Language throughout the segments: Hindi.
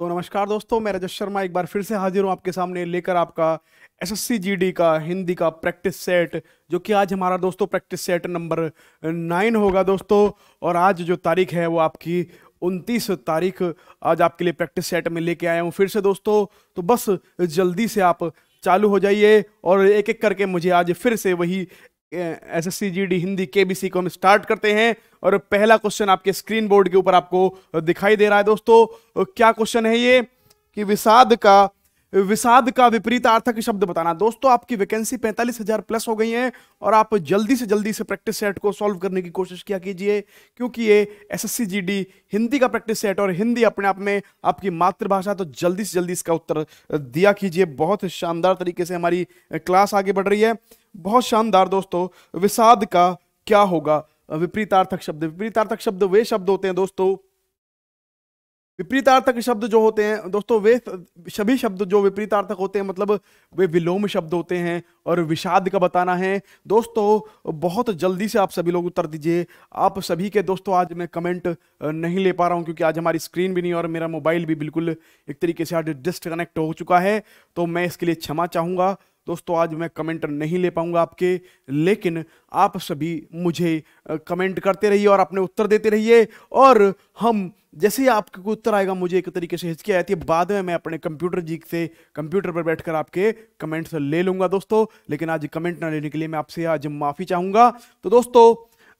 तो नमस्कार दोस्तों, मैं रजत शर्मा एक बार फिर से हाजिर हूँ आपके सामने लेकर आपका एसएससी जीडी का हिंदी का प्रैक्टिस सेट, जो कि आज हमारा दोस्तों प्रैक्टिस सेट नंबर 9 होगा दोस्तों। और आज जो तारीख है वो आपकी 29 तारीख आज आपके लिए प्रैक्टिस सेट में लेके आया हूँ फिर से दोस्तों। तो बस जल्दी से आप चालू हो जाइए और एक एक करके मुझे आज फिर से वही एसएससी जीडी हिंदी केबीसी को हम स्टार्ट करते हैं। और पहला क्वेश्चन आपके स्क्रीन बोर्ड के ऊपर आपको दिखाई दे रहा है दोस्तों। क्या क्वेश्चन है ये कि विषाद का विपरीतार्थक शब्द बताना। दोस्तों आपकी वैकेंसी 45,000 प्लस हो गई है और आप जल्दी से प्रैक्टिस सेट को सॉल्व करने की कोशिश किया कीजिए, क्योंकि ये एसएससी जीडी हिंदी का प्रैक्टिस सेट और हिंदी अपने आप में आपकी मातृभाषा, तो जल्दी से जल्दी इसका उत्तर दिया कीजिए। बहुत शानदार तरीके से हमारी क्लास आगे बढ़ रही है, बहुत शानदार दोस्तों। विषाद का क्या होगा विपरीतार्थक शब्द। विपरीतार्थक शब्द वे शब्द होते हैं दोस्तों, विपरीतार्थक शब्द जो होते हैं दोस्तों, वे सभी शब्द जो विपरीतार्थक होते हैं मतलब वे विलोम शब्द होते हैं। और विषाद का बताना है दोस्तों, बहुत जल्दी से आप सभी लोग उत्तर दीजिए। आप सभी के दोस्तों आज मैं कमेंट नहीं ले पा रहा हूं, क्योंकि आज हमारी स्क्रीन भी नहीं और मेरा मोबाइल भी बिल्कुल एक तरीके से आज डिस्कनेक्ट हो चुका है। तो मैं इसके लिए क्षमा चाहूंगा दोस्तों, आज मैं कमेंट नहीं ले पाऊंगा आपके, लेकिन आप सभी मुझे कमेंट करते रहिए और अपने उत्तर देते रहिए। और हम जैसे ही आपको उत्तर आएगा, मुझे एक तरीके से हिचकी आती है, बाद में मैं अपने कंप्यूटर जी से कंप्यूटर पर बैठकर आपके कमेंट्स ले लूंगा दोस्तों। लेकिन आज कमेंट ना लेने के लिए मैं आपसे आज माफी चाहूंगा। तो दोस्तों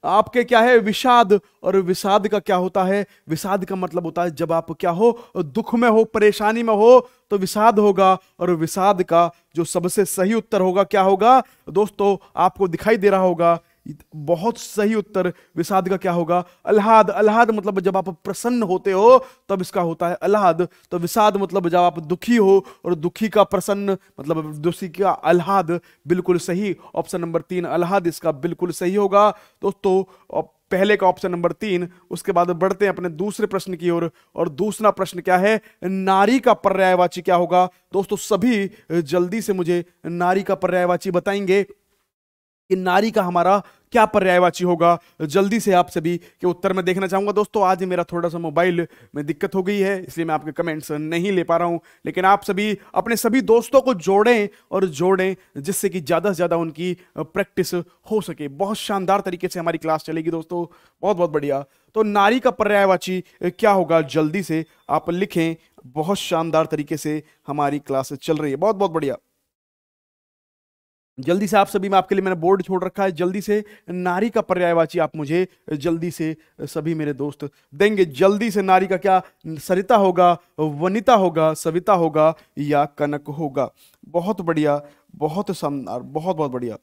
आपके क्या है विषाद, और विषाद का क्या होता है। विषाद का मतलब होता है जब आप क्या हो, दुख में हो, परेशानी में हो, तो विषाद होगा। और विषाद का जो सबसे सही उत्तर होगा क्या होगा दोस्तों, आपको दिखाई दे रहा होगा, बहुत सही उत्तर विषाद का क्या होगा, आह्लाद। आह्लाद मतलब जब आप प्रसन्न होते हो तब इसका होता है आह्लाद। तो विषाद मतलब जब आप दुखी हो, और दुखी का प्रसन्न मतलब दुखी का आह्लाद। बिल्कुल सही, ऑप्शन नंबर 3 आह्लाद इसका बिल्कुल सही होगा दोस्तों। पहले का ऑप्शन नंबर 3। उसके बाद बढ़ते हैं अपने दूसरे प्रश्न की ओर। और दूसरा प्रश्न क्या है, नारी का पर्यायवाची क्या होगा दोस्तों। सभी जल्दी से मुझे नारी का पर्यायवाची बताएंगे कि नारी का हमारा क्या पर्यायवाची होगा। जल्दी से आप सभी के उत्तर में देखना चाहूंगा दोस्तों। आज मेरा थोड़ा सा मोबाइल में दिक्कत हो गई है, इसलिए मैं आपके कमेंट्स नहीं ले पा रहा हूं। लेकिन आप सभी अपने सभी दोस्तों को जोड़ें जिससे कि ज्यादा से ज्यादा उनकी प्रैक्टिस हो सके। बहुत शानदार तरीके से हमारी क्लास चलेगी दोस्तों, बहुत बहुत बढ़िया। तो नारी का पर्यायवाची क्या होगा, जल्दी से आप लिखें। बहुत शानदार तरीके से हमारी क्लास चल रही है, बहुत बहुत बढ़िया। जल्दी से आप सभी, मैं आपके लिए मैंने बोर्ड छोड़ रखा है, जल्दी से नारी का पर्यायवाची आप मुझे जल्दी से सभी मेरे दोस्त देंगे। जल्दी से नारी का क्या, सरिता होगा, वनिता होगा, सविता होगा या कनक होगा। बहुत बढ़िया, बहुत शानदार, बहुत बहुत बढ़िया,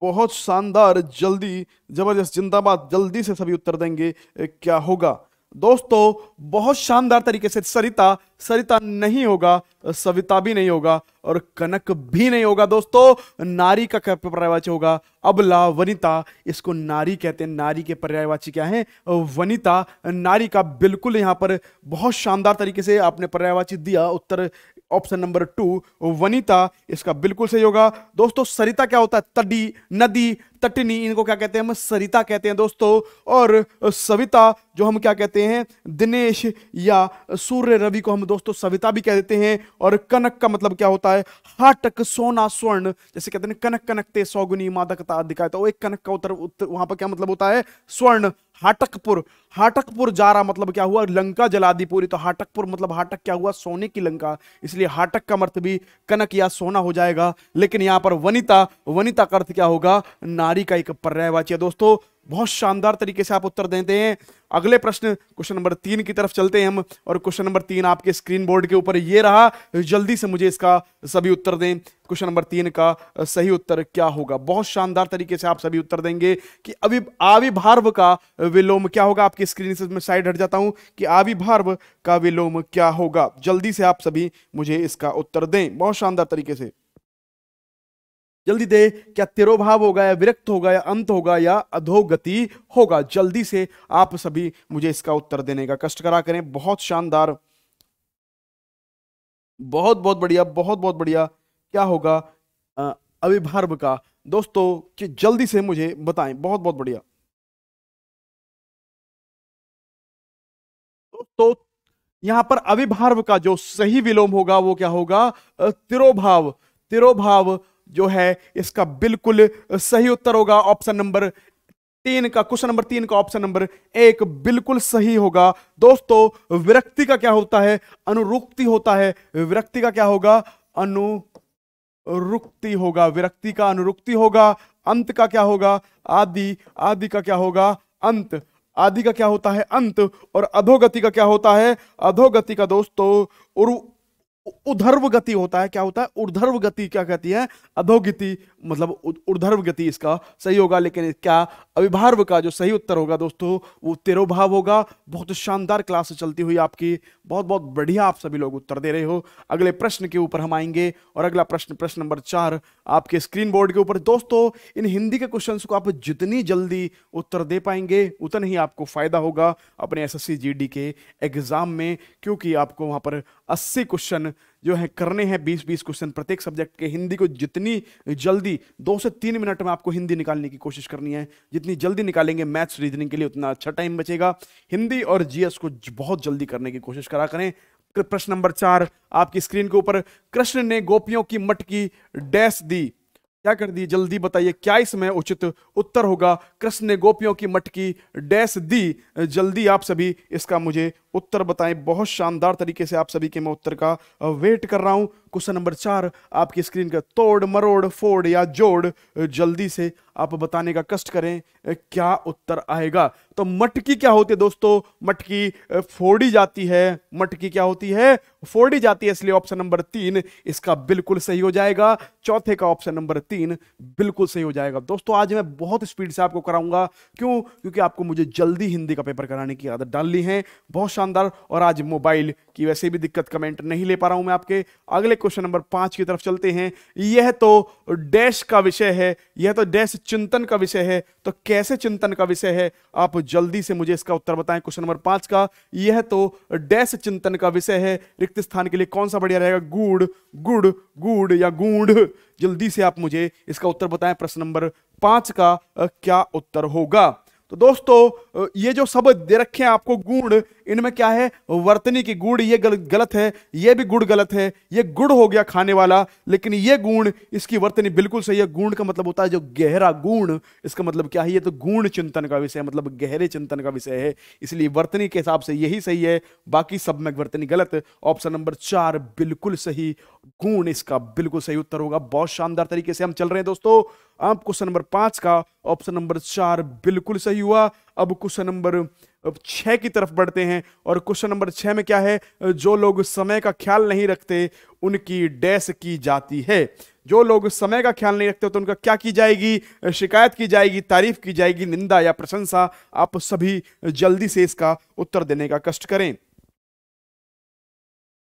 बहुत शानदार, जल्दी, जबरदस्त, जिंदाबाद। जल्दी से सभी उत्तर देंगे क्या होगा दोस्तों। बहुत शानदार तरीके से सरिता, सरिता नहीं होगा, सविता भी नहीं होगा और कनक भी नहीं होगा दोस्तों। नारी का क्या पर्यायवाची होगा, अबला, वनिता। इसको नारी कहते हैं, नारी के पर्यायवाची क्या है, वनिता। नारी का बिल्कुल यहां पर बहुत शानदार तरीके से आपने पर्यायवाची दिया। उत्तर ऑप्शन नंबर 2 वनिता इसका बिल्कुल सही होगा दोस्तों। सरिता क्या होता है, तटी, नदी, तटनी, इनको क्या कहते हैं, हम सरिता कहते हैं दोस्तों। और सविता जो हम क्या कहते हैं, दिनेश या सूर्य रवि को हम दोस्तों सविता भी कह देते हैं। और कनक का मतलब क्या होता है, हाटक, सोना, स्वर्ण। जैसे कहते हैं कनक कनकते सौगुनी मादकता अधिकाय, तो एक कनक का उत्तर वहां पर क्या मतलब होता है, स्वर्ण। हाटकपुर, हाटकपुर जा रहा मतलब क्या हुआ, लंका जला दी पूरी। तो हाटकपुर मतलब हाटक क्या हुआ, सोने की लंका, इसलिए हाटक का अर्थ भी कनक या सोना हो जाएगा। लेकिन यहां पर वनिता, वनिता का अर्थ क्या होगा, नारी का एक पर्यायवाची है दोस्तों। बहुत शानदार तरीके से आप उत्तर देते हैं। अगले प्रश्न, क्वेश्चन नंबर 3 की तरफ चलते हैं हम। और क्वेश्चन नंबर 3 आपके स्क्रीन बोर्ड के ऊपर ये रहा, जल्दी से मुझे इसका सभी उत्तर दें। क्वेश्चन नंबर 3 का सही उत्तर क्या होगा। बहुत शानदार तरीके से आप सभी उत्तर देंगे कि आविर्भाव का विलोम क्या होगा। आपकी स्क्रीन से मैं साइड हट जाता हूं कि आविर्भाव का विलोम क्या होगा। जल्दी से आप सभी मुझे इसका उत्तर दें, बहुत शानदार तरीके से जल्दी दे। क्या तिरोभाव होगा, या विरक्त होगा, या अंत होगा, या अधोगति होगा। जल्दी से आप सभी मुझे इसका उत्तर देने का कष्ट करा करें। बहुत शानदार, बहुत बहुत बढ़िया, बहुत बहुत बढ़िया। क्या होगा अविभार्व का दोस्तों, कि जल्दी से मुझे बताएं। बहुत बहुत बढ़िया दोस्तों। यहां पर अविभार्व का जो सही विलोम होगा वो क्या होगा? तिरोभाव। तिरोभाव जो है इसका बिल्कुल सही उत्तर होगा ऑप्शन नंबर 3 का। क्वेश्चन नंबर 3 का ऑप्शन नंबर 1 बिल्कुल सही होगा। दोस्तों विरक्ति का क्या होता है? अनुरुक्ति होता है। विरक्ति का क्या होगा? अनुरुक्ति होगा। विरक्ति का अनुरुक्ति होगा। अंत का क्या होगा? आदि। आदि का क्या होगा? अंत। आदि का क्या होता है? अंत। और अधोगति का क्या होता है? अधोगति का दोस्तों ऊर्ध्व गति होता है। क्या होता है? ऊर्ध्व गति क्या कहती है? अधोगति, मतलब ऊर्ध्व गति इसका सही होगा। लेकिन क्या अविभार्व का जो सही उत्तर होगा दोस्तों वो तिरोभाव होगा। बहुत शानदार क्लास चलती हुई आपकी, बहुत बहुत बढ़िया आप सभी लोग उत्तर दे रहे हो। अगले प्रश्न के ऊपर हम आएंगे और अगला प्रश्न, प्रश्न नंबर 4 आपके स्क्रीन बोर्ड के ऊपर। दोस्तों इन हिंदी के क्वेश्चंस को आप जितनी जल्दी उत्तर दे पाएंगे उतना ही आपको फायदा होगा अपने एसएससी जीडी के एग्जाम में, क्योंकि आपको वहां पर 80 क्वेश्चन जो है करने हैं, 20-20 क्वेश्चन प्रत्येक सब्जेक्ट के। हिंदी को जितनी जल्दी 2 से 3 मिनट में आपको हिंदी निकालने की कोशिश करनी है। जितनी जल्दी निकालेंगे मैथ्स रीजनिंग के लिए उतना अच्छा टाइम बचेगा। हिंदी और जीएस को बहुत जल्दी करने की कोशिश करा करें। प्रश्न नंबर 4 आपकी स्क्रीन के ऊपर। कृष्ण ने गोपियों की मटकी डैश दी। क्या कर दी? जल्दी बताइए क्या इसमें उचित उत्तर होगा? कृष्ण ने गोपियों की मटकी डैश दी। जल्दी आप सभी इसका मुझे उत्तर बताएं। बहुत शानदार तरीके से आप सभी के मैं उत्तर का वेट कर रहा हूं। क्वेश्चन नंबर 4 आपकी स्क्रीन का। तोड़ मरोड़ फोड़ या जोड़, जल्दी से आप बताने का कष्ट करें क्या उत्तर आएगा। तो मटकी क्या होती है दोस्तों? मटकी फोड़ी जाती है। मटकी क्या होती है? फोड़ी जाती है। इसलिए ऑप्शन नंबर 3 इसका बिल्कुल सही हो जाएगा। चौथे का ऑप्शन नंबर 3 बिल्कुल सही हो जाएगा। दोस्तों आज मैं बहुत स्पीड से आपको कराऊंगा। क्यों? क्योंकि आपको मुझे जल्दी हिंदी का पेपर कराने की आदत डालनी है। बहुत शानदार। और आज मोबाइल की वैसे भी दिक्कत, कमेंट नहीं ले पा रहा हूं मैं आपके। अगले क्वेश्चन नंबर 5 की तरफ चलते हैं। यह तो डैश का विषय है। यह तो डैश चिंतन का विषय है। तो कैसे चिंतन का विषय है? आप जल्दी से मुझे इसका उत्तर बताएं। क्वेश्चन नंबर 5 का। यह तो डैश चिंतन का विषय है। रिक्त स्थान के लिए कौन सा बढ़िया रहेगा? गूढ़, गुड़, गूढ़ या गूढ़? जल्दी से आप मुझे इसका उत्तर बताएं। प्रश्न नंबर 5 का क्या उत्तर होगा? तो दोस्तों ये जो शब्द दे रखे हैं आपको गुण, इनमें क्या है? वर्तनी की। गुड़ ये गलत है। ये भी गुड़ गलत है। ये गुड़ हो गया खाने वाला। लेकिन ये गुण, इसकी वर्तनी बिल्कुल सही है। गुण का मतलब होता है जो गहरा गुण। इसका मतलब क्या है? ये तो गुण चिंतन का विषय, मतलब गहरे चिंतन का विषय है। इसलिए वर्तनी के हिसाब से यही सही है। बाकी सब में वर्तनी गलत। ऑप्शन नंबर 4 बिल्कुल सही। गुण इसका बिल्कुल सही उत्तर होगा। बहुत शानदार तरीके से हम चल रहे हैं दोस्तों। अब क्वेश्चन नंबर 5 का ऑप्शन नंबर 4 बिल्कुल सही हुआ। अब क्वेश्चन नंबर 6 की तरफ बढ़ते हैं। और क्वेश्चन नंबर 6 में क्या है? जो लोग समय का ख्याल नहीं रखते उनकी डैश की जाती है। जो लोग समय का ख्याल नहीं रखते तो उनका क्या की जाएगी? शिकायत की जाएगी, तारीफ की जाएगी, निंदा या प्रशंसा? आप सभी जल्दी से इसका उत्तर देने का कष्ट करें।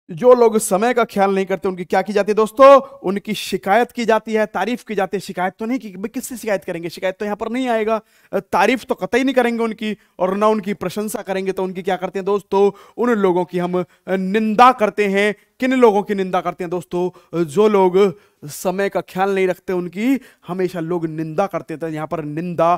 जो लोग समय का ख्याल नहीं करते उनकी क्या की जाती है दोस्तों? उनकी शिकायत की जाती है, तारीफ की जाती है। शिकायत तो नहीं की, किससे शिकायत करेंगे? शिकायत तो यहां पर नहीं आएगा। तारीफ तो कतई नहीं करेंगे उनकी, और ना उनकी प्रशंसा करेंगे। तो उनकी क्या करते हैं दोस्तों? उन लोगों की हम निंदा करते हैं। किन लोगों की निंदा करते हैं दोस्तों? जो लोग समय का ख्याल नहीं रखते उनकी हमेशा लोग निंदा करते थे। यहां पर निंदा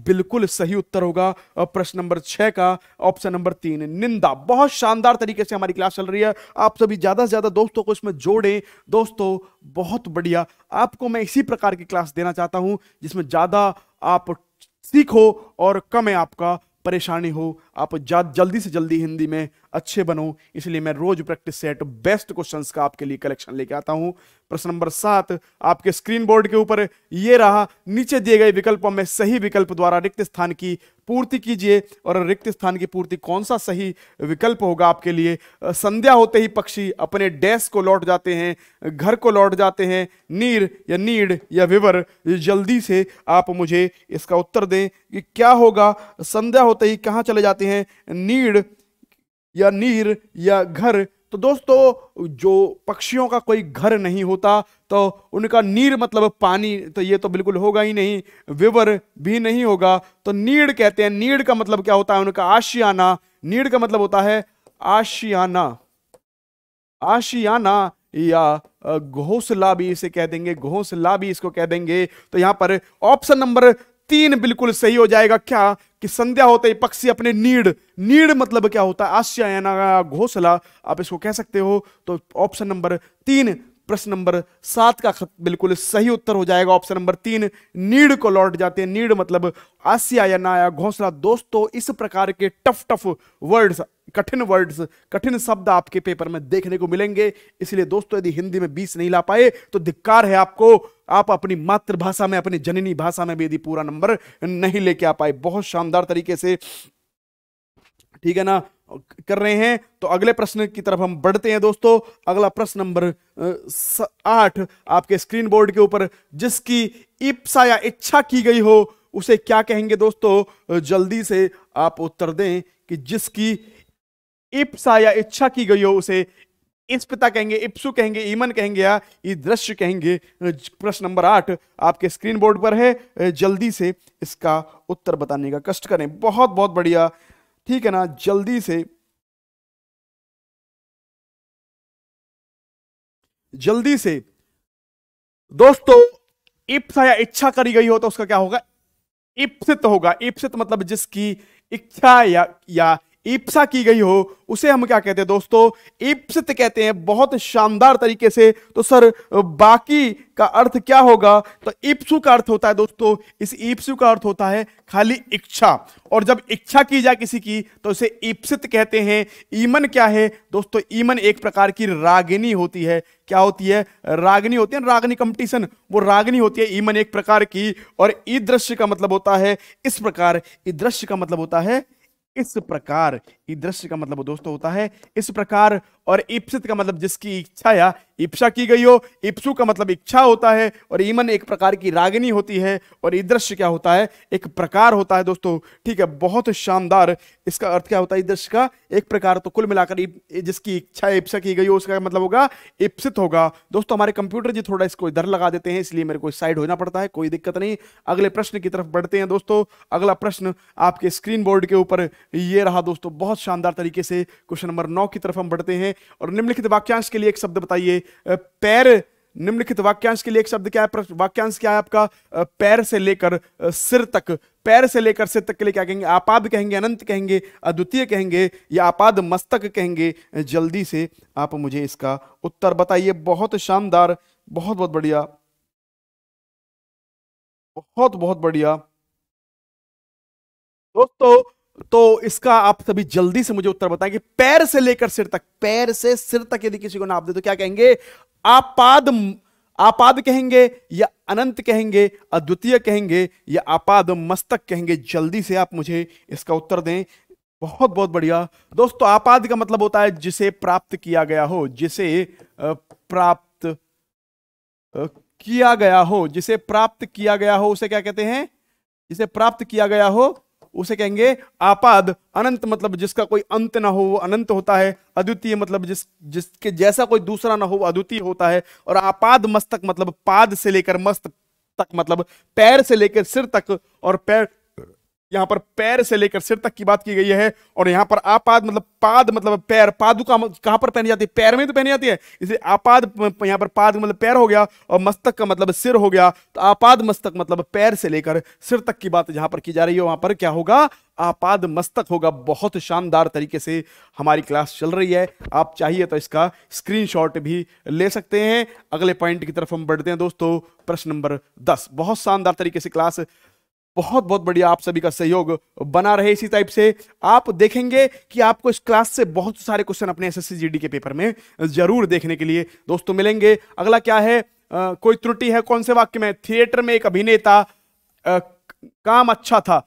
बिल्कुल सही उत्तर होगा। प्रश्न नंबर 6 का ऑप्शन नंबर 3 निंदा। बहुत शानदार तरीके से हमारी क्लास चल रही है। आप सभी ज्यादा से ज्यादा दोस्तों को इसमें जोड़ें। दोस्तों बहुत बढ़िया। आपको मैं इसी प्रकार की क्लास देना चाहता हूं जिसमें ज्यादा आप सीखो और कम है आपका परेशानी हो। आप जल्दी से जल्दी हिंदी में अच्छे बनो। इसलिए मैं रोज प्रैक्टिस सेट बेस्ट क्वेश्चंस का आपके लिए कलेक्शन लेके आता हूं। प्रश्न नंबर 7 आपके स्क्रीन बोर्ड के ऊपर ये रहा। नीचे दिए गए विकल्पों में सही विकल्प द्वारा रिक्त स्थान की पूर्ति कीजिए। और रिक्त स्थान की पूर्ति कौन सा सही विकल्प होगा आपके लिए? संध्या होते ही पक्षी अपने डैश को लौट जाते हैं, घर को लौट जाते हैं, नीर या नीड या विवर? जल्दी से आप मुझे इसका उत्तर दें कि क्या होगा। संध्या होते ही कहां चले जाते हैं? नीड या नीर या घर? तो दोस्तों जो पक्षियों का कोई घर नहीं होता तो उनका नीर मतलब पानी, तो ये तो बिल्कुल होगा ही नहीं। विवर भी नहीं होगा। तो नीड कहते हैं। नीड का मतलब क्या होता है? उनका आशियाना। नीड का मतलब होता है आशियाना। आशियाना या घोंसला भी इसे कह देंगे, घोंसला भी इसको कह देंगे। तो यहां पर ऑप्शन नंबर 3 बिल्कुल सही हो जाएगा। क्या कि संध्या होते ही पक्षी अपने नीड, नीड मतलब क्या होता है, आश्रय घोंसला आप इसको कह सकते हो। तो ऑप्शन नंबर 3 प्रश्न नंबर 7 का बिल्कुल सही उत्तर हो जाएगा ऑप्शन नंबर 3, नीड को लौट जाते हैं। नीड मतलब आश्रय या घोंसला। दोस्तों इस प्रकार के टफ वर्ड्स, कठिन शब्द आपके पेपर में देखने को मिलेंगे। इसलिए दोस्तों यदि हिंदी में 20 नहीं ला पाए तो धिक्कार है आपको। आप अपनी मातृभाषा में, अपनी जननी भाषा में भी यदि पूरा नंबर नहीं लेके आ पाए, बहुत शानदार तरीके से, ठीक है ना, कर रहे हैं। तो अगले प्रश्न की तरफ हम बढ़ते हैं दोस्तों। अगला प्रश्न नंबर 8 आपके स्क्रीन बोर्ड के ऊपर, जिसकी इप्सा या इच्छा की गई हो उसे क्या कहेंगे दोस्तों? जल्दी से आप उत्तर दें कि जिसकी इप्सा या इच्छा की गई हो उसे इप्सिता कहेंगे, इप्सु कहेंगे, ईमन कहेंगे या ईदृश्य कहेंगे। प्रश्न नंबर 8 आपके स्क्रीन बोर्ड पर है। जल्दी से इसका उत्तर बताने का कष्ट करें। बहुत बहुत बढ़िया, ठीक है ना, जल्दी से दोस्तों इप्सा या इच्छा करी गई हो तो उसका क्या होगा? इप्सित होगा। इप्सित मतलब जिसकी इच्छा या इप्सा की गई हो उसे हम क्या कहते हैं दोस्तों? इप्सित कहते हैं। बहुत शानदार तरीके से। तो सर बाकी का अर्थ क्या होगा? तो इप्सु का अर्थ होता है दोस्तों, इस इप्सु का अर्थ होता है खाली इच्छा, और जब इच्छा की जाए किसी की तो उसे इप्सित कहते हैं। ईमन क्या है दोस्तों? ईमन एक प्रकार की रागिनी होती है। क्या होती है? रागिनी होती है, रागिनी कंपटीशन, वो रागिनी होती है ईमन एक प्रकार की। और ईदृश्य का मतलब होता है इस प्रकार, ईदृश्य का मतलब होता है इस प्रकार, ईदृश्य का मतलब दोस्तों होता है इस प्रकार। और इप्सित का मतलब जिसकी इच्छा या इप्सा की गई हो। इप्सु का मतलब इच्छा होता है, और ईमन एक प्रकार की रागिनी होती है, और ईदृश्य क्या होता है? एक प्रकार होता है दोस्तों, ठीक है। बहुत शानदार। इसका अर्थ क्या होता है ईदृश्य का? एक प्रकार। तो कुल मिलाकर जिसकी इच्छा इप्सा की गई हो उसका मतलब होगा इप्सित होगा। दोस्तों हमारे कंप्यूटर जी थोड़ा इसको इधर लगा देते हैं, इसलिए मेरे को साइड होना पड़ता है, कोई दिक्कत नहीं। अगले प्रश्न की तरफ बढ़ते हैं दोस्तों। अगला प्रश्न आपके स्क्रीन बोर्ड के ऊपर ये रहा दोस्तों। बहुत शानदार तरीके से क्वेश्चन नंबर 9 की तरफ हम बढ़ते हैं। और निम्नलिखित वाक्यांश के लिए एक शब्द बताइए। पैर, निम्नलिखित वाक्यांश के लिए एक शब्द क्या है? वाक्यांश क्या है आपका? पैर से लेकर सिर तक। पैर से लेकर सिर तक के लिए क्या कहेंगे? आपाद कहेंगे, अनंत कहेंगे, अद्वितीय कहेंगे या आपाद मस्तक कहेंगे? जल्दी से आप मुझे इसका उत्तर बताइए। बहुत शानदार, बहुत बहुत बढ़िया, बहुत बहुत बढ़िया दोस्तों। तो इसका आप सभी जल्दी से मुझे उत्तर बताएं कि पैर से लेकर सिर तक, पैर से सिर तक यदि किसी को नाप दे तो क्या कहेंगे? आपाद, आपाद कहेंगे या अनंत कहेंगे, अद्वितीय कहेंगे या आपाद मस्तक कहेंगे? जल्दी से आप मुझे इसका उत्तर दें। बहुत बहुत बढ़िया दोस्तों। आपाद का मतलब होता है जिसे प्राप्त किया गया हो, जिसे प्राप्त किया गया हो, जिसे प्राप्त किया गया हो उसे क्या कहते हैं? जिसे प्राप्त किया गया हो उसे कहेंगे आपाद। अनंत मतलब जिसका कोई अंत ना हो वो अनंत होता है। अद्वितीय मतलब जिसके जैसा कोई दूसरा ना हो वो अद्वितीय होता है। और आपाद मस्तक मतलब पाद से लेकर मस्त तक, मतलब पैर से लेकर सिर तक। और पैर, यहां पर पैर से लेकर सिर तक की बात की गई है। और यहां पर आपाद मतलब पाद मतलब पैर। पादुका कहां पर पहनी जाती है? पैर में तो पहनी जाती है, इसलिए आपाद, यहां पर पाद मतलब पैर हो गया, और मस्तक का मतलब सिर हो गया। तो आपाद मस्तक मतलब पैर से लेकर सिर तक की बात जहां पर की जा रही है वहां पर क्या होगा? आपाद मस्तक होगा। बहुत शानदार तरीके से हमारी क्लास चल रही है। आप चाहिए तो इसका स्क्रीनशॉट भी ले सकते हैं। अगले पॉइंट की तरफ हम बढ़ते हैं दोस्तों। प्रश्न नंबर 10। बहुत शानदार तरीके से क्लास, बहुत बहुत बढ़िया, आप सभी का सहयोग बना रहे इसी टाइप से। आप देखेंगे कि आपको इस क्लास से बहुत सारे क्वेश्चन अपने एसएससी जीडी के पेपर में जरूर देखने के लिए दोस्तों मिलेंगे। अगला क्या है? कोई त्रुटि है कौन से वाक्य में? थिएटर में एक अभिनेता काम अच्छा था।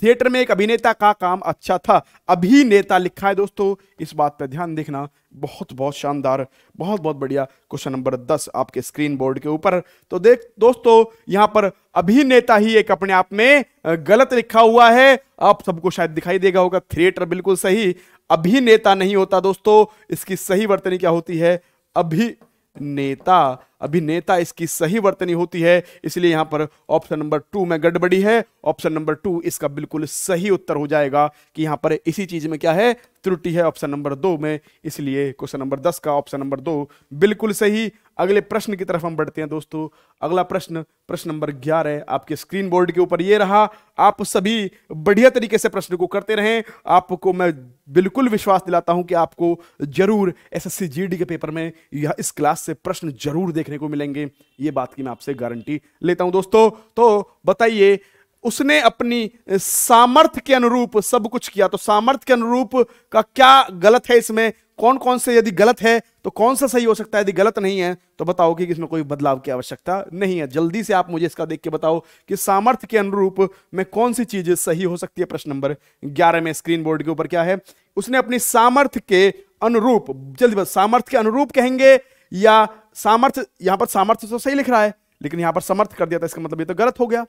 थिएटर में एक अभिनेता का काम अच्छा था। अभिनेता लिखा है दोस्तों, इस बात पर ध्यान देखना। बहुत बहुत शानदार, बहुत बहुत बढ़िया। क्वेश्चन नंबर 10 आपके स्क्रीन बोर्ड के ऊपर। तो देख दोस्तों, यहां पर अभिनेता ही एक अपने आप में गलत लिखा हुआ है। आप सबको शायद दिखाई देगा होगा। थिएटर बिल्कुल सही, अभिनेता नहीं होता दोस्तों। इसकी सही वर्तनी क्या होती है? अभिनेता। अभिनेता इसकी सही वर्तनी होती है, इसलिए यहां पर ऑप्शन नंबर 2 में गड़बड़ी है। ऑप्शन नंबर 2 इसका बिल्कुल सही उत्तर हो जाएगा कि यहां पर इसी चीज में क्या है, त्रुटि है ऑप्शन नंबर 2 में, इसलिए क्वेश्चन नंबर 10 का ऑप्शन नंबर 2 बिल्कुल सही। अगले प्रश्न की तरफ हम बढ़ते हैं दोस्तों। अगला प्रश्न, प्रश्न नंबर 11 आपके स्क्रीन बोर्ड के ऊपर ये रहा। आप सभी बढ़िया तरीके से प्रश्न को करते रहें, आपको मैं बिल्कुल विश्वास दिलाता हूं कि आपको जरूर एसएससी जीडी के पेपर में या इस क्लास से प्रश्न जरूर देखने को मिलेंगे, ये बात की मैं आपसे गारंटी लेता हूं दोस्तों। तो बताइए, उसने अपनी सामर्थ्य के अनुरूप सब कुछ किया, तो सामर्थ्य के अनुरूप का क्या गलत है इसमें, कौन कौन से, यदि गलत है तो कौन सा सही हो सकता है, यदि गलत नहीं है तो बताओ कि इसमें कोई बदलाव की आवश्यकता नहीं है। जल्दी से आप मुझे इसका देख के बताओ कि सामर्थ्य के अनुरूप में कौन सी चीज सही हो सकती है। प्रश्न नंबर 11 में स्क्रीन बोर्ड के ऊपर क्या है, उसने अपनी सामर्थ्य के अनुरूप, जल्दी बस सामर्थ्य के अनुरूप कहेंगे या सामर्थ्य, यहां पर सामर्थ्य तो सही लिख रहा है लेकिन यहां पर समर्थ कर दिया था, इसका मतलब ये तो गलत हो गया।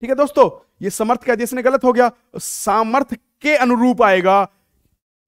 ठीक है दोस्तों, ये समर्थ कह दिया इसने, गलत हो गया। सामर्थ्य के अनुरूप आएगा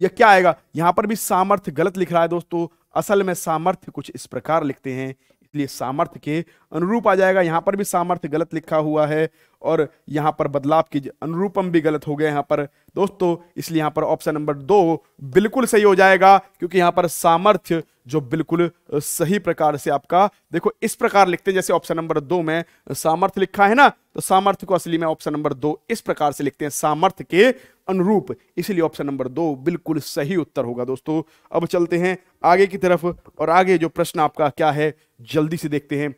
या क्या आएगा, यहां पर भी सामर्थ्य गलत लिख रहा है दोस्तों। असल में सामर्थ्य कुछ इस प्रकार लिखते हैं, इसलिए सामर्थ्य के अनुरूप आ जाएगा। यहां पर भी सामर्थ्य गलत लिखा हुआ है और यहां पर बदलाव की अनुरूपम भी गलत हो गया यहां पर दोस्तों, इसलिए यहां पर ऑप्शन नंबर 2 बिल्कुल सही हो जाएगा, क्योंकि यहां पर सामर्थ्य जो बिल्कुल सही प्रकार से आपका, देखो इस प्रकार लिखते हैं जैसे ऑप्शन नंबर 2 में सामर्थ्य लिखा है ना, तो सामर्थ्य को असली में ऑप्शन नंबर 2 इस प्रकार से लिखते हैं, सामर्थ्य के अनुरूप, इसलिए ऑप्शन नंबर 2 बिल्कुल सही उत्तर होगा दोस्तों। अब चलते हैं आगे की तरफ, और आगे जो प्रश्न आपका क्या है जल्दी से देखते हैं।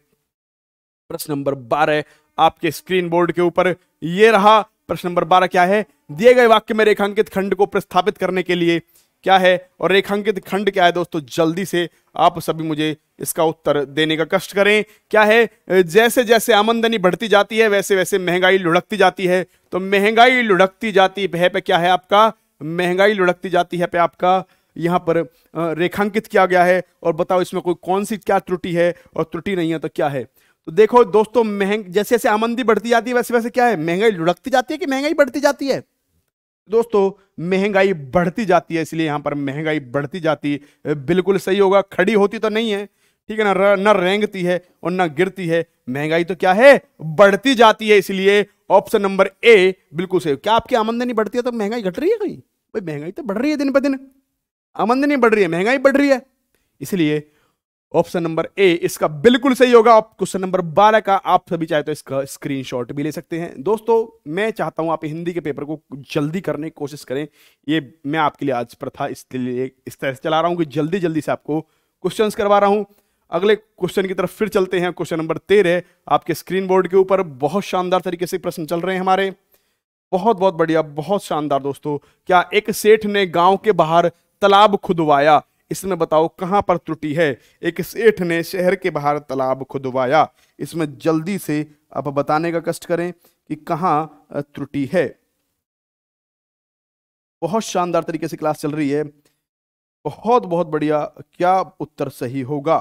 प्रश्न नंबर 12 आपके स्क्रीन बोर्ड के ऊपर ये रहा। प्रश्न नंबर 12 क्या है, दिए गए वाक्य में रेखांकित खंड को प्रस्थापित करने के लिए क्या है, और रेखांकित खंड क्या है दोस्तों, जल्दी से आप सभी मुझे इसका उत्तर देने का कष्ट करें। क्या है, जैसे जैसे आमदनी बढ़ती जाती है वैसे वैसे महंगाई लुढ़कती जाती है, तो महंगाई लुढ़कती जाती है पे क्या है आपका, महंगाई लुढ़कती जाती है पे आपका यहां पर रेखांकित किया गया है। और बताओ इसमें कोई कौन सी क्या त्रुटि है, और त्रुटि नहीं है तो क्या है। तो देखो दोस्तों, जैसे जैसे आमदनी बढ़ती जाती है वैसे वैसे क्या है, महंगाई लुढ़कती जाती है कि महंगाई बढ़ती जाती है दोस्तों, महंगाई बढ़ती जाती है, इसलिए यहां पर महंगाई बढ़ती जाती बिल्कुल सही होगा। खड़ी होती तो नहीं है, ठीक है ना, न रेंगती है और न गिरती है, महंगाई तो क्या है, बढ़ती जाती है, इसलिए ऑप्शन नंबर ए बिल्कुल सही। क्या आपकी आमदनी बढ़ती है तो महंगाई घट रही है कहीं, भाई महंगाई तो बढ़ रही है दिन ब दिन, आमदनी बढ़ रही है महंगाई बढ़ रही है, इसलिए ऑप्शन नंबर ए इसका बिल्कुल सही होगा। क्वेश्चन नंबर 12 का आप सभी चाहे तो इसका स्क्रीनशॉट भी ले सकते हैं दोस्तों। मैं चाहता हूं आप हिंदी के पेपर को जल्दी करने की कोशिश करें, ये मैं आपके लिए आज प्रथा इसलिए इस तरह से चला रहा हूं कि जल्दी जल्दी से आपको क्वेश्चंस करवा रहा हूं। अगले क्वेश्चन की तरफ फिर चलते हैं। क्वेश्चन नंबर 13 आपके स्क्रीन बोर्ड के ऊपर बहुत शानदार तरीके से प्रश्न चल रहे हैं हमारे, बहुत बहुत बढ़िया, बहुत शानदार दोस्तों। क्या एक सेठ ने गांव के बाहर तालाब खुदवाया, इसमें बताओ कहां पर त्रुटि है। एक सेठ ने शहर के बाहर तालाब खुदवाया, इसमें जल्दी से आप बताने का कष्ट करें कि कहां त्रुटि है। बहुत शानदार तरीके से क्लास चल रही है, बहुत बहुत बढ़िया, क्या उत्तर सही होगा,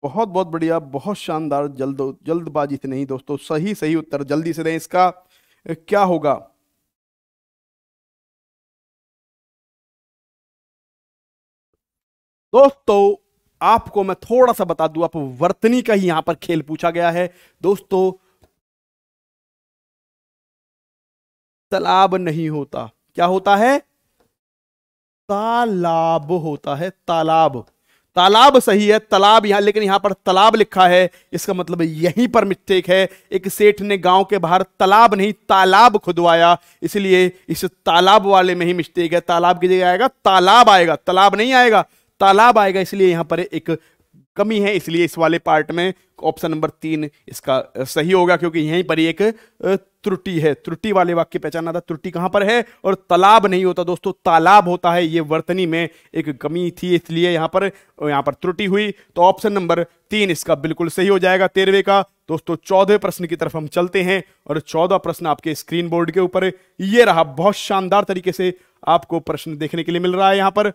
बहुत बहुत बढ़िया, बहुत शानदार, जल्दबाजी से नहीं दोस्तों, सही सही उत्तर जल्दी से दें, इसका क्या होगा। दोस्तों आपको मैं थोड़ा सा बता दूं, आप वर्तनी का ही यहां पर खेल पूछा गया है दोस्तों। तालाब नहीं होता, क्या होता है, तालाब होता है, तालाब, तालाब सही है, तालाब यहां, लेकिन यहां पर तालाब लिखा है, इसका मतलब यहीं पर मिस्टेक है। एक सेठ ने गांव के बाहर तालाब नहीं तालाब खुदवाया, इसलिए इस तालाब वाले में ही मिस्टेक है, तालाब की जगह आएगा तालाब आएगा, तालाब नहीं आएगा, तालाब आएगा, इसलिए यहां पर एक कमी है, इसलिए इस वाले पार्ट में ऑप्शन नंबर 3 इसका सही होगा, क्योंकि यहीं पर एक त्रुटि है, त्रुटि वाले वाक्य पहचाना था, त्रुटि कहां पर है, और तालाब नहीं होता दोस्तों, तालाब होता है, ये वर्तनी में एक कमी थी, इसलिए यहां पर त्रुटि हुई। तो ऑप्शन नंबर 3 इसका बिल्कुल सही हो जाएगा 13वें का। दोस्तों 14वें प्रश्न की तरफ हम चलते हैं, और 14वां प्रश्न आपके स्क्रीन बोर्ड के ऊपर ये रहा। बहुत शानदार तरीके से आपको प्रश्न देखने के लिए मिल रहा है, यहां पर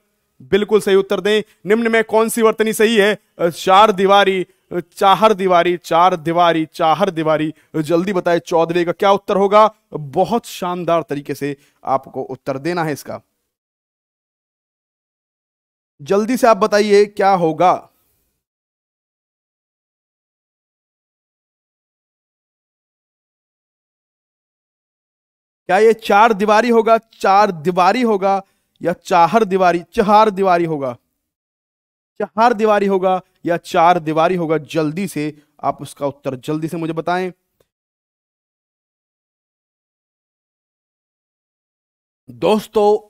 बिल्कुल सही उत्तर दें। निम्न में कौन सी वर्तनी सही है, चार दीवारी, चाहर दीवारी, चार दीवारी, चाहर दीवारी, जल्दी बताएं 14वें का क्या उत्तर होगा। बहुत शानदार तरीके से आपको उत्तर देना है इसका, जल्दी से आप बताइए क्या होगा। क्या ये चार दीवारी होगा, चार दीवारी होगा, या चार दीवारी, चार दीवारी होगा, चार दीवारी होगा, या चार दीवारी होगा? जल्दी से आप उसका उत्तर जल्दी से मुझे बताएं। दोस्तों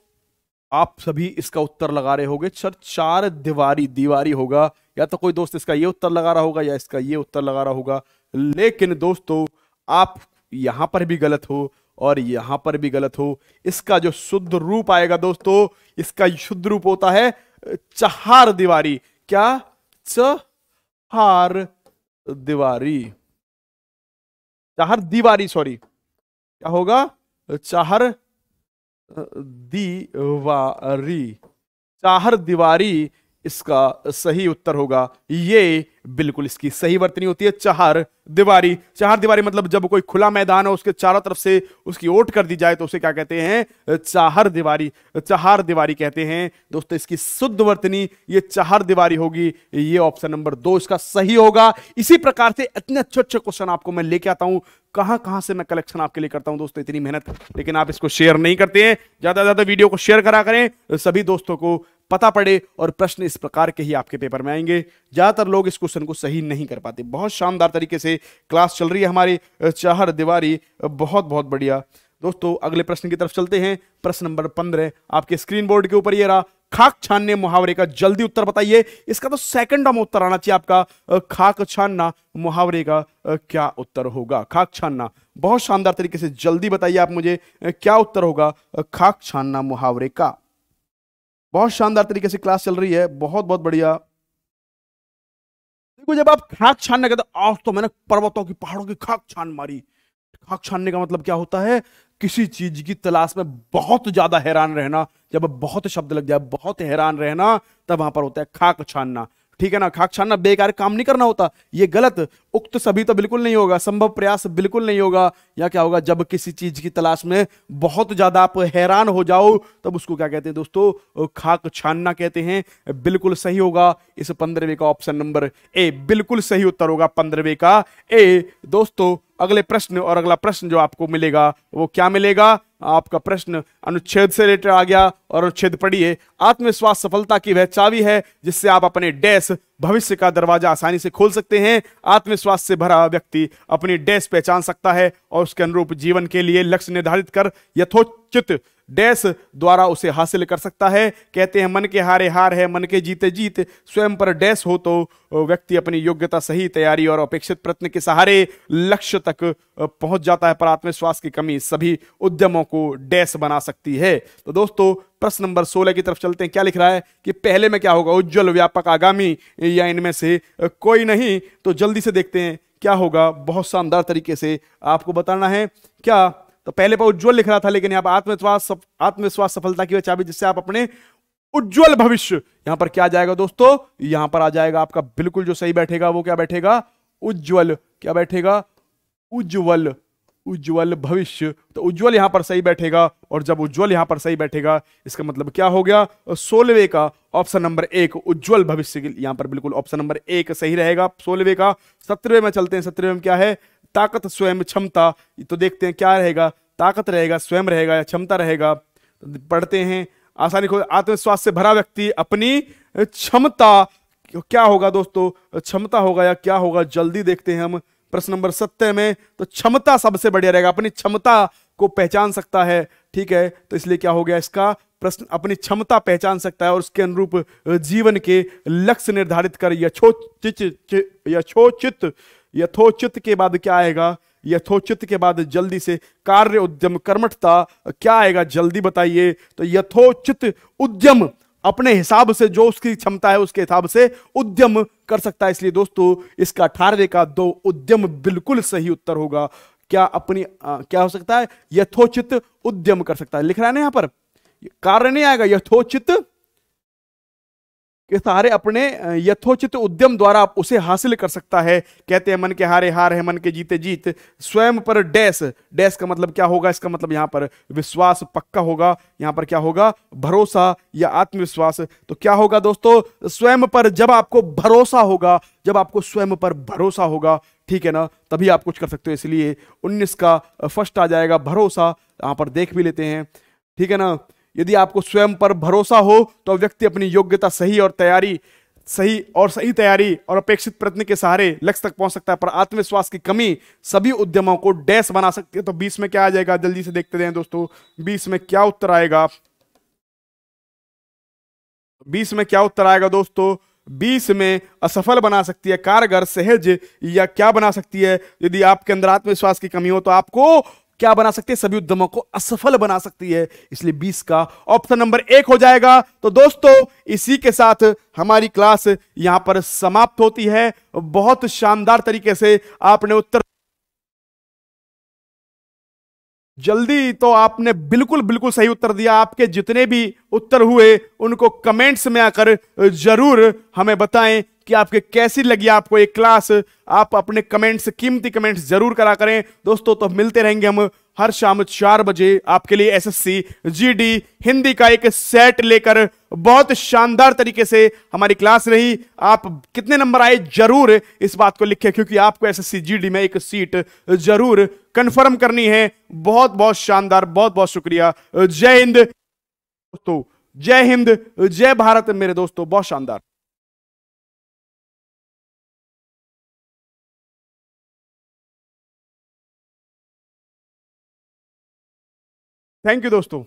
आप सभी इसका उत्तर लगा रहे होंगे सर, चार दीवारी, दीवारी होगा। या तो कोई दोस्त इसका ये उत्तर लगा रहा होगा या इसका ये उत्तर लगा रहा होगा। लेकिन दोस्तों आप यहां पर भी गलत हो और यहां पर भी गलत हो। इसका जो शुद्ध रूप आएगा दोस्तों, इसका शुद्ध रूप होता है चार दीवारी। क्या? चार दीवारी, चार दीवारी, सॉरी, क्या होगा? चार दीवारी, चार दीवारी इसका सही उत्तर होगा। ये बिल्कुल इसकी सही वर्तनी होती है, चार दीवारी। चार दीवारी मतलब जब कोई खुला मैदान हो, उसके चारों तरफ से उसकी ओट कर दी जाए तो उसे क्या कहते हैं? चार दीवारी, चार दीवारी कहते हैं। दोस्तों इसकी शुद्ध वर्तनी ये चार दीवारी होगी। ये ऑप्शन नंबर 2 इसका सही होगा। इसी प्रकार से इतने अच्छे अच्छे क्वेश्चन आपको मैं लेके आता हूं, कहां कहां से मैं कलेक्शन आपके लिए करता हूं दोस्तों, इतनी मेहनत, लेकिन आप इसको शेयर नहीं करते हैं। ज्यादा से ज्यादा वीडियो को शेयर करा करें, सभी दोस्तों को पता पड़े और प्रश्न इस प्रकार के ही आपके पेपर में आएंगे। ज्यादातर लोग इस क्वेश्चन को सही नहीं कर पाते। बहुत शानदार तरीके से क्लास चल रही है हमारी, चार दीवारी, बहुत बहुत बढ़िया। दोस्तों अगले प्रश्न की तरफ चलते हैं। प्रश्न नंबर 15 आपके स्क्रीन बोर्ड के ऊपर ये रहा। खाक छानने मुहावरे का जल्दी उत्तर बताइए। इसका तो सेकंड में उत्तर आना चाहिए आपका। खाक छानना मुहावरे का क्या उत्तर होगा? खाक छानना, बहुत शानदार तरीके से जल्दी बताइए आप मुझे, क्या उत्तर होगा खाक छानना मुहावरे का? बहुत शानदार तरीके से क्लास चल रही है, बहुत बहुत बढ़िया। देखो जब आप खाक छानने कहते, आज तो मैंने पर्वतों की, पहाड़ों की खाक छान मारी। खाक छानने का मतलब क्या होता है? किसी चीज की तलाश में बहुत ज्यादा हैरान रहना। जब बहुत शब्द लग जाए, बहुत हैरान रहना, तब वहां पर होता है खाक छानना। ठीक है ना? खाक छानना बेकार काम नहीं करना होता, ये गलत। उक्त सभी तो बिल्कुल नहीं होगा, संभव प्रयास बिल्कुल नहीं होगा। या क्या होगा? जब किसी चीज की तलाश में बहुत ज्यादा आप हैरान हो जाओ, तब उसको क्या कहते हैं दोस्तों? खाक छानना कहते हैं। बिल्कुल सही होगा इस 15वें का ऑप्शन नंबर ए, बिल्कुल सही उत्तर होगा 15वें का ए। दोस्तों अगले प्रश्न, और अगला प्रश्न जो आपको मिलेगा वो क्या मिलेगा? आपका प्रश्न अनुच्छेद से रिलेटेड आ गया, और अनुच्छेद पढ़िए। आत्मविश्वास सफलता की वह चाबी है जिससे आप अपने डैश भविष्य का दरवाजा आसानी से खोल सकते हैं। आत्मविश्वास से भरा व्यक्ति अपनी डैश पहचान सकता है और उसके अनुरूप जीवन के लिए लक्ष्य निर्धारित कर यथोचित डैश द्वारा उसे हासिल कर सकता है। कहते हैं मन के हारे हार है, मन के जीते जीत। स्वयं पर डैश हो तो व्यक्ति अपनी योग्यता, सही तैयारी और अपेक्षित प्रयत्न के सहारे लक्ष्य तक पहुंच जाता है, पर आत्मविश्वास की कमी सभी उद्यमों को डैश बना सकती है। तो दोस्तों प्रश्न नंबर 16 की तरफ चलते हैं। क्या लिख रहा है कि पहले में क्या होगा? उज्जवल, व्यापक, आगामी, या इनमें से कोई नहीं? तो जल्दी से देखते हैं क्या होगा। बहुत शानदार तरीके से आपको बताना है। क्या? तो पहले पर उज्जवल लिख रहा था, लेकिन यहां पर आत्मविश्वास सफलता की वह चाबी जिससे आप अपने उज्जवल भविष्य, यहां पर क्या आ जाएगा दोस्तों? यहां पर आ जाएगा आपका बिल्कुल जो सही बैठेगा वो क्या बैठेगा? उज्जवल। क्या बैठेगा? उज्जवल, उज्जवल भविष्य। तो उज्जवल यहां पर सही बैठेगा, और जब उज्जवल यहां पर सही बैठेगा इसका मतलब क्या हो गया? 16वें का ऑप्शन नंबर 1 उज्जवल भविष्य के यहां पर बिल्कुल ऑप्शन नंबर 1 सही रहेगा 16वें का। 17वें में चलते हैं। 17वें में क्या है? ताकत, स्वयं, क्षमता। तो देखते हैं क्या रहेगा, ताकत रहेगा, स्वयं रहेगा, या क्षमता रहेगा? तो पढ़ते हैं आसानी को। आत्मविश्वास से भरा व्यक्ति अपनी क्षमता, क्या होगा दोस्तों? क्षमता होगा या क्या होगा? जल्दी देखते हैं हम। प्रश्न नंबर 17 में तो क्षमता सबसे बढ़िया रहेगा, अपनी क्षमता को पहचान सकता है। ठीक है, तो इसलिए क्या हो गया इसका प्रश्न? अपनी क्षमता पहचान सकता है और उसके अनुरूप जीवन के लक्ष्य निर्धारित कर यथोचित के बाद क्या आएगा? यथोचित के बाद जल्दी से कार्य, उद्यम, कर्मठता, क्या आएगा? जल्दी बताइए। तो यथोचित उद्यम, अपने हिसाब से जो उसकी क्षमता है उसके हिसाब से उद्यम कर सकता है। इसलिए दोस्तों इसका 18वें का 2 उद्यम बिल्कुल सही उत्तर होगा। क्या अपनी क्या हो सकता है? यथोचित उद्यम कर सकता है। लिख रहा है ना यहां पर, कार्य नहीं आएगा, यथोचित के सहारे अपने यथोचित उद्यम द्वारा आप उसे हासिल कर सकता है। कहते हैं मन के हारे हार है, मन के जीते जीत। स्वयं पर डैश, डैश का मतलब क्या होगा? इसका मतलब यहां पर विश्वास पक्का होगा, यहां पर क्या होगा? भरोसा या आत्मविश्वास। तो क्या होगा दोस्तों? स्वयं पर जब आपको भरोसा होगा, जब आपको स्वयं पर भरोसा होगा, ठीक है ना, तभी आप कुछ कर सकते हो। इसलिए 19 का फर्स्ट आ जाएगा भरोसा। यहां पर देख भी लेते हैं, ठीक है ना। यदि आपको स्वयं पर भरोसा हो तो व्यक्ति अपनी योग्यता सही तैयारी और अपेक्षित प्रयत्न के सहारे लक्ष्य तक पहुंच सकता है। पर आत्मविश्वास की कमी सभी उद्यमों को डैश बना सकती है। तो 20 में क्या आ जाएगा? जल्दी से देखते हैं दोस्तों, 20 में क्या उत्तर आएगा? 20 में क्या उत्तर आएगा दोस्तों? 20 में असफल बना सकती है, कारगर, सहज, या क्या बना सकती है? यदि आपके अंदर आत्मविश्वास की कमी हो तो आपको क्या बना सकती है? सभी उद्यमों को असफल बना सकती है। इसलिए 20 का ऑप्शन नंबर 1 हो जाएगा। तो दोस्तों इसी के साथ हमारी क्लास यहां पर समाप्त होती है। बहुत शानदार तरीके से आपने उत्तर, जल्दी तो आपने बिल्कुल बिल्कुल सही उत्तर दिया। आपके जितने भी उत्तर हुए उनको कमेंट्स में आकर जरूर हमें बताएं कि आपके कैसी लगी आपको ये क्लास। आप अपने कमेंट्स, कीमती कमेंट्स जरूर करा करें दोस्तों। तो मिलते रहेंगे हम हर शाम 4 बजे आपके लिए एसएससी जीडी हिंदी का एक सेट लेकर। बहुत शानदार तरीके से हमारी क्लास रही। आप कितने नंबर आए जरूर इस बात को लिखें, क्योंकि आपको एसएससी जीडी में एक सीट जरूर कंफर्म करनी है। बहुत बहुत शानदार, बहुत बहुत शुक्रिया। जय हिंद दोस्तों, जय हिंद, जय भारत मेरे दोस्तों, बहुत शानदार। थैंक यू दोस्तों।